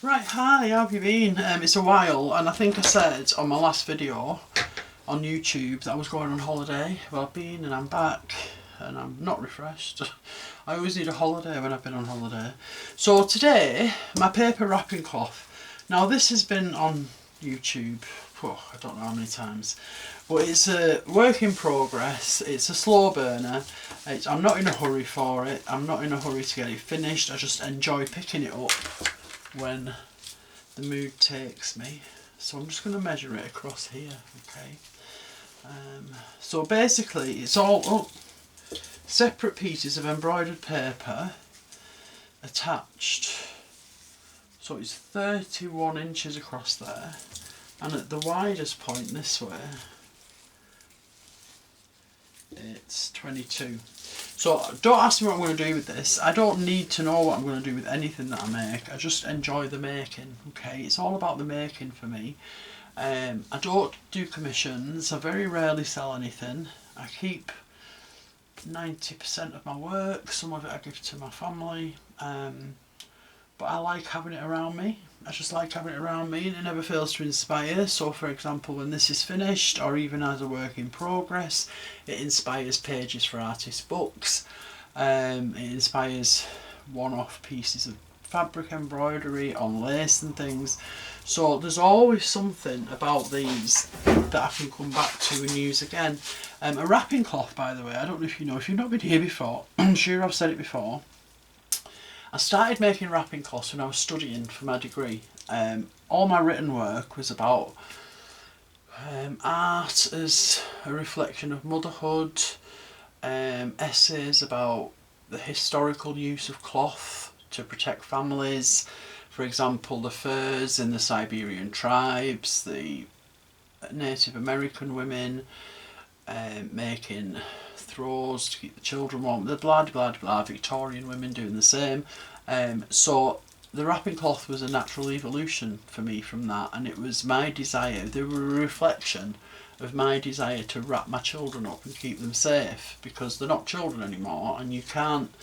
Right, hi, how have you been? It's a while, and I think I said on my last video on YouTube that I was going on holiday. Well, I've been and I'm back, and I'm not refreshed. I always need a holiday when I've been on holiday. So today, my paper wrapping cloth. Now this has been on YouTube, I don't know how many times, but it's a work in progress. It's a slow burner. I'm not in a hurry for it. I'm not in a hurry to get it finished. I just enjoy picking it up when the mood takes me. So I'm just going to measure it across here, okay? So basically it's all separate pieces of embroidered paper attached. So it's 31 inches across there, and at the widest point this way it's 22. So don't ask me what I'm going to do with this. I don't need to know what I'm going to do with anything that I make. I just enjoy the making, okay? It's all about the making for me. I don't do commissions. I very rarely sell anything. I keep 90% of my work. Some of it I give to my family. But I like having it around me. I just like having it around me, and it never fails to inspire. So for example, when this is finished, or even as a work in progress, it inspires pages for artists' books. It inspires one-off pieces of fabric embroidery on lace and things. So there's always something about these that I can come back to and use again. A wrapping cloth, by the way, I don't know if you know, if you've not been here before, I'm sure I've said it before. I started making wrapping cloths when I was studying for my degree. All my written work was about art as a reflection of motherhood, essays about the historical use of cloth to protect families, for example the furs in the Siberian tribes, the Native American women making throws to keep the children warm, the blah blah blah, Victorian women doing the same. So the wrapping cloth was a natural evolution for me from that, and it was my desire, they were a reflection of my desire to wrap my children up and keep them safe, because they're not children anymore and you can't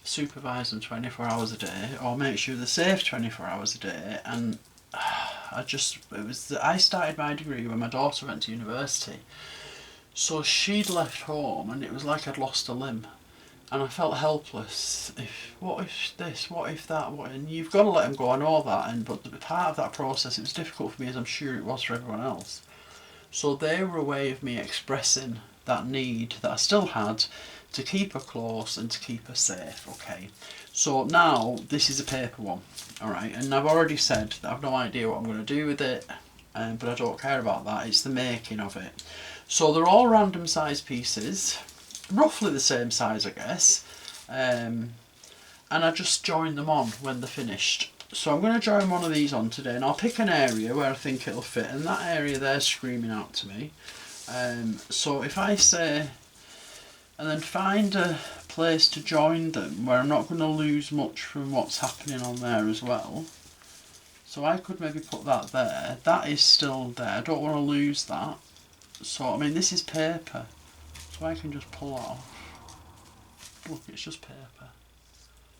supervise them 24 hours a day or make sure they're safe 24 hours a day. And I started my degree when my daughter went to university. So she'd left home and it was like I'd lost a limb, and I felt helpless. What if this, what if that, and you've got to let them go, I know that, but part of that process, it was difficult for me, as I'm sure it was for everyone else. So they were a way of me expressing that need that I still had to keep her close and to keep her safe, okay? So now this is a paper one, alright, and I've already said that I've no idea what I'm going to do with it, but I don't care about that, it's the making of it. So they're all random size pieces, roughly the same size I guess, and I just join them on when they're finished. So I'm going to join one of these on today, and I'll pick an area where I think it'll fit, and that area there's screaming out to me. So if I say, and then find a place to join them where I'm not going to lose much from what's happening on there as well. So I could maybe put that there, that is still there, I don't want to lose that. So I mean this is paper, so I can just pull it off. Look, it's just paper.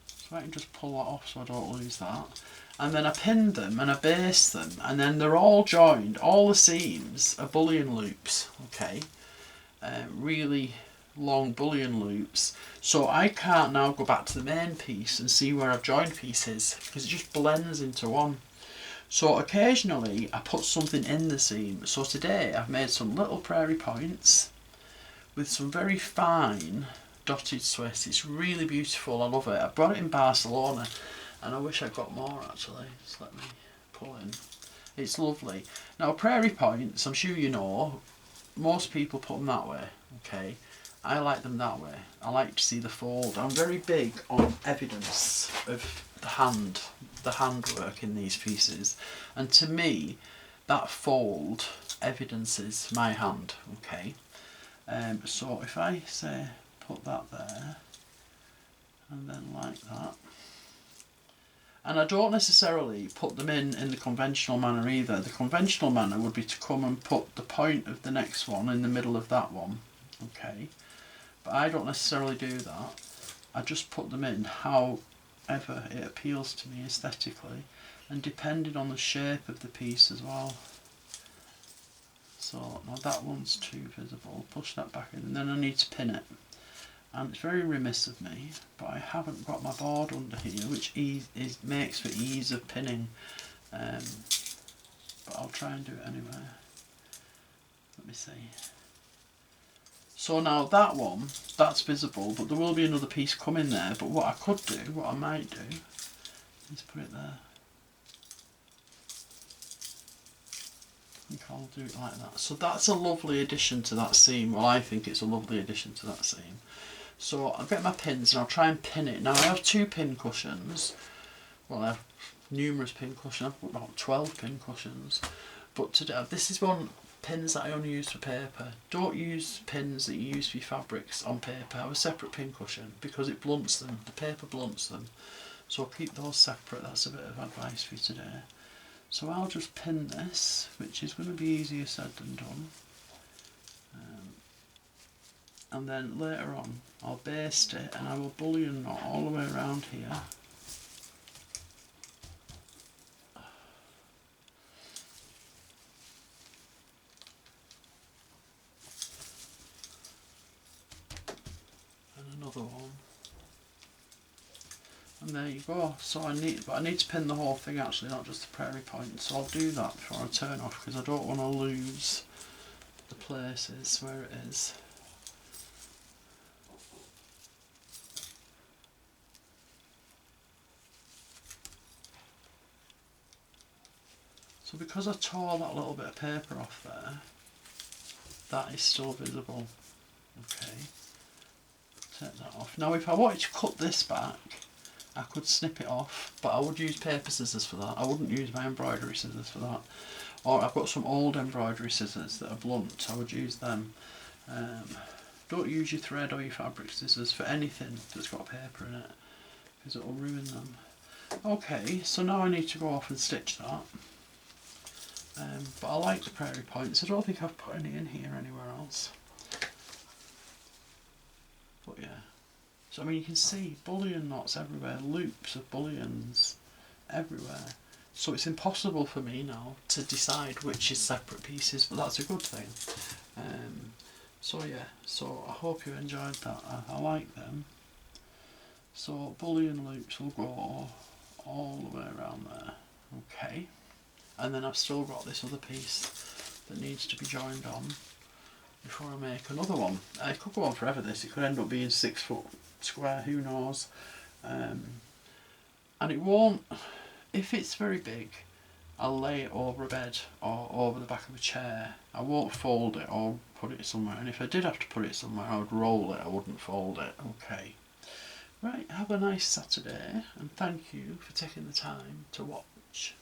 So I can just pull that off so I don't lose that. And then I pin them and I baste them, and then they're all joined, all the seams are bullion loops, okay? Really long bullion loops. So I can't now go back to the main piece and see where I've joined pieces, because it just blends into one. So occasionally I put something in the seam. So today I've made some little prairie points with some very fine dotted Swiss. It's really beautiful, I love it. I brought it in Barcelona and I wish I got more actually. Just let me pull in. It's lovely. Now prairie points, I'm sure you know, most people put them that way, okay? I like them that way. I like to see the fold. I'm very big on evidence of the handwork in these pieces, and to me that fold evidences my hand, okay? So if I say put that there and then like that, and I don't necessarily put them in the conventional manner either. The conventional manner would be to come and put the point of the next one in the middle of that one, okay? But I don't necessarily do that. I just put them in how however it appeals to me aesthetically, and depending on the shape of the piece as well. So now that one's too visible, push that back in, and then I need to pin it. And it's very remiss of me, but I haven't got my board under here, which makes for ease of pinning. But I'll try and do it anyway. Let me see. So now that one, that's visible, but there will be another piece coming there. But what I could do, what I might do, is put it there. I think I'll do it like that. So that's a lovely addition to that seam. Well, I think it's a lovely addition to that seam. So I'll get my pins and I'll try and pin it. Now I have 2 pin cushions. Well, I have numerous pin cushions. I've got about 12 pin cushions. But today, this is one pins that I only use for paper. Don't use pins that you use for your fabrics on paper. Have a separate pin cushion because it blunts them. The paper blunts them. So I'll keep those separate. That's a bit of advice for you today. So I'll just pin this, which is going to be easier said than done. And then later on I'll baste it and I will bullion knot all the way around here. And another one. And there you go. So I need to pin the whole thing actually, not just the prairie point. So I'll do that before I turn off because I don't want to lose the places where it is. So because I tore that little bit of paper off there, that is still visible. Okay, take that off. Now if I wanted to cut this back, I could snip it off, but I would use paper scissors for that. I wouldn't use my embroidery scissors for that. Or I've got some old embroidery scissors that are blunt, I would use them. Don't use your thread or your fabric scissors for anything that's got paper in it, because it will ruin them. Okay, so now I need to go off and stitch that. But I like the prairie points. I don't think I've put any in here anywhere else. But yeah. So I mean you can see bullion knots everywhere, loops of bullions everywhere. So it's impossible for me now to decide which is separate pieces, but that's a good thing. So yeah, so I hope you enjoyed that. I like them. So bullion loops will go all the way around there. Okay. And then I've still got this other piece that needs to be joined on before I make another one. It could go on forever this, it could end up being 6 foot square, who knows. And it won't, if it's very big, I'll lay it over a bed or over the back of a chair. I won't fold it or put it somewhere, and if I did have to put it somewhere I would roll it, I wouldn't fold it. Okay. Right, have a nice Saturday and thank you for taking the time to watch.